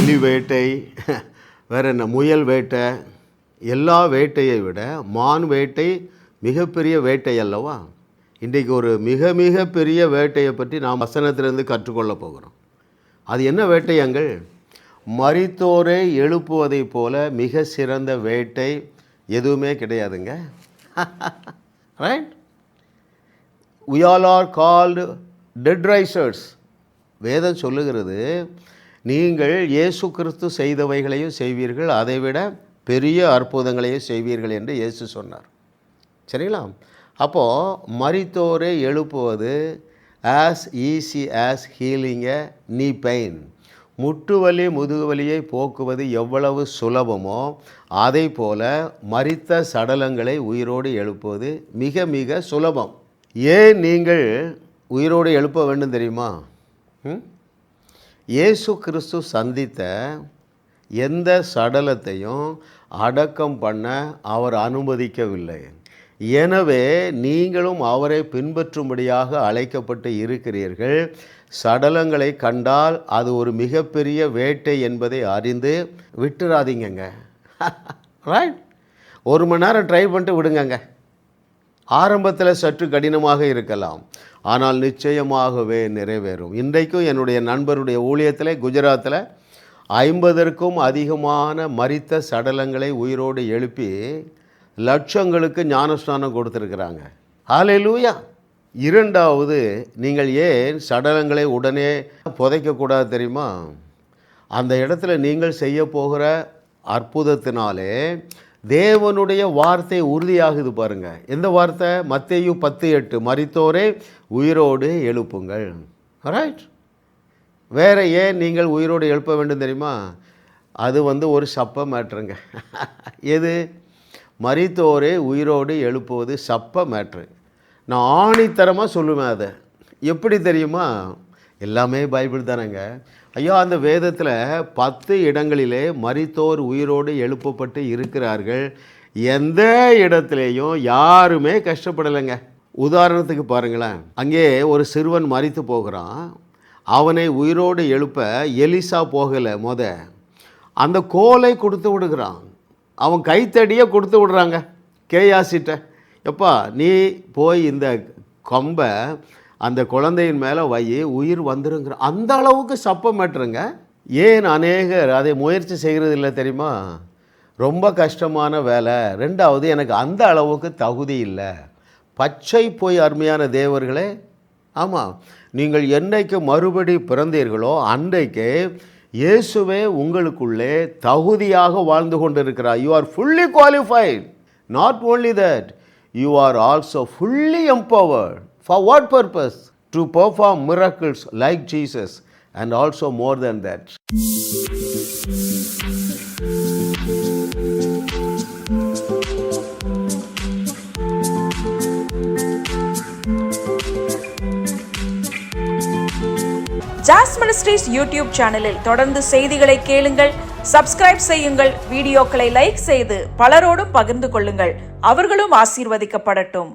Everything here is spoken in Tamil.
எலி வேட்டை, வேறு என்ன, முயல் வேட்டை, எல்லா வேட்டையை விட மான் வேட்டை மிகப்பெரிய வேட்டை அல்லவா? இன்றைக்கு ஒரு மிக மிக பெரிய வேட்டையை பற்றி நாம் வசனத்திலிருந்து கற்றுக்கொள்ள போகிறோம். அது என்ன வேட்டையங்கள்? மரித்தோரை எழுப்புவதை போல மிக சிறந்த வேட்டை எதுவுமே கிடையாதுங்க. Right? we all are called dead risers. வேதம் சொல்லுகிறது, நீங்கள் இயேசு கிறிஸ்து செய்தவைகளையும் செய்வீர்கள், அதைவிட பெரிய அற்புதங்களையும் செய்வீர்கள் என்று இயேசு சொன்னார். சரிங்களா? அப்போது மரித்தோரை எழுப்புவது as easy as healing a knee pain. முட்டுவலி முதுகுவலியை போக்குவது எவ்வளவு சுலபமோ அதை போல மரித்த சடலங்களை உயிரோடு எழுப்புவது மிக மிக சுலபம். ஏன் நீங்கள் உயிரோடு எழுப்ப வேண்டும் தெரியுமா? இயேசு கிறிஸ்து சந்தித்த எந்த சடலத்தையும் அடக்கம் பண்ண அவர் அனுமதிக்கவில்லை. எனவே நீங்களும் அவரை பின்பற்றும்படியாக அழைக்கப்பட்டு இருக்கிறீர்கள். சடலங்களை கண்டால் அது ஒரு மிகப்பெரிய வேட்டை என்பதை அறிந்து விட்டுறாதீங்கங்க. ரைட்? 1 மணி நேரம் ட்ரை பண்ணிட்டு விடுங்கங்க. ஆரம்பத்தில் சற்று கடினமாக இருக்கலாம், ஆனால் நிச்சயமாகவே நிறைவேறும். இன்றைக்கும் என்னுடைய நண்பருடைய ஊழியத்தில் குஜராத்தில் 50க்கும் அதிகமான மரித்த சடலங்களை உயிரோடு எழுப்பி லட்சங்களுக்கு ஞானஸ்நானம் கொடுத்துருக்குறாங்க. ஹல்லேலூயா. 2வது, நீங்கள் ஏன் சடலங்களை உடனே புதைக்கக்கூடாது தெரியுமா? அந்த இடத்துல நீங்கள் செய்ய போகிற அற்புதத்தினாலே தேவனுடைய வார்த்தை உறுதியாகுது பாருங்க. எந்த வார்த்தை? மத்தேயு 10:8, மரித்தோரே உயிரோடு எழுப்புங்கள். ரைட்? வேறு ஏன் நீங்கள் உயிரோடு எழுப்ப வேண்டும் தெரியுமா? அது ஒரு சப்ப மேட்ருங்க. எது? மரித்தோரே உயிரோடு எழுப்புவது சப்ப மேட்ரு. நான் ஆணித்தரமாக சொல்லுவேன். அதை எப்படி தெரியுமா? எல்லாமே பைபிள் தானேங்க. ஐயா, அந்த வேதத்தில் 10 இடங்களிலே மரித்தோர் உயிரோடு எழுப்பப்பட்டு இருக்கிறார்கள். எந்த இடத்துலையும் யாருமே கஷ்டப்படலைங்க. உதாரணத்துக்கு பாருங்களேன், அங்கே ஒரு சிறுவன் மரித்து போகிறான். அவனை உயிரோடு எழுப்ப எலிசா போகலை. அந்த கோலை கொடுத்து விடுகிறான். அவன் கைத்தடியை கொடுத்து விடுறாங்க கேயாசிட்ட. எப்பா, நீ போய் இந்த கொம்பை அந்த குழந்தையின் மேலே வை, உயிர் வந்துருங்கிற அந்த அளவுக்கு சப்பம் மேட்டுருங்க. ஏன் அநேகர் அதை முயற்சி செய்கிறது இல்லை தெரியுமா? ரொம்ப கஷ்டமான வேலை. 2வது, எனக்கு அந்த அளவுக்கு தகுதி இல்லை. பச்சை போய் அருமையான தேவர்களே, ஆமாம், நீங்கள் என்னைக்கு மறுபடி பிறந்தீர்களோ அன்றைக்கு இயேசுவே உங்களுக்குள்ளே தகுதியாக வாழ்ந்து கொண்டிருக்கிறார். You are fully qualified. Not only that, you are also fully empowered. For what purpose? To perform miracles like Jesus, and also more than that. ஜாஸ் மினிஸ்ட்ரீஸ் யூடியூப் சேனலில் தொடர்ந்து செய்திகளை கேளுங்கள், சப்ஸ்கிரைப் செய்யுங்கள், வீடியோக்களை லைக் செய்து பலரோடும் பகிர்ந்து கொள்ளுங்கள். அவர்களும் ஆசீர்வதிக்கப்படட்டும்.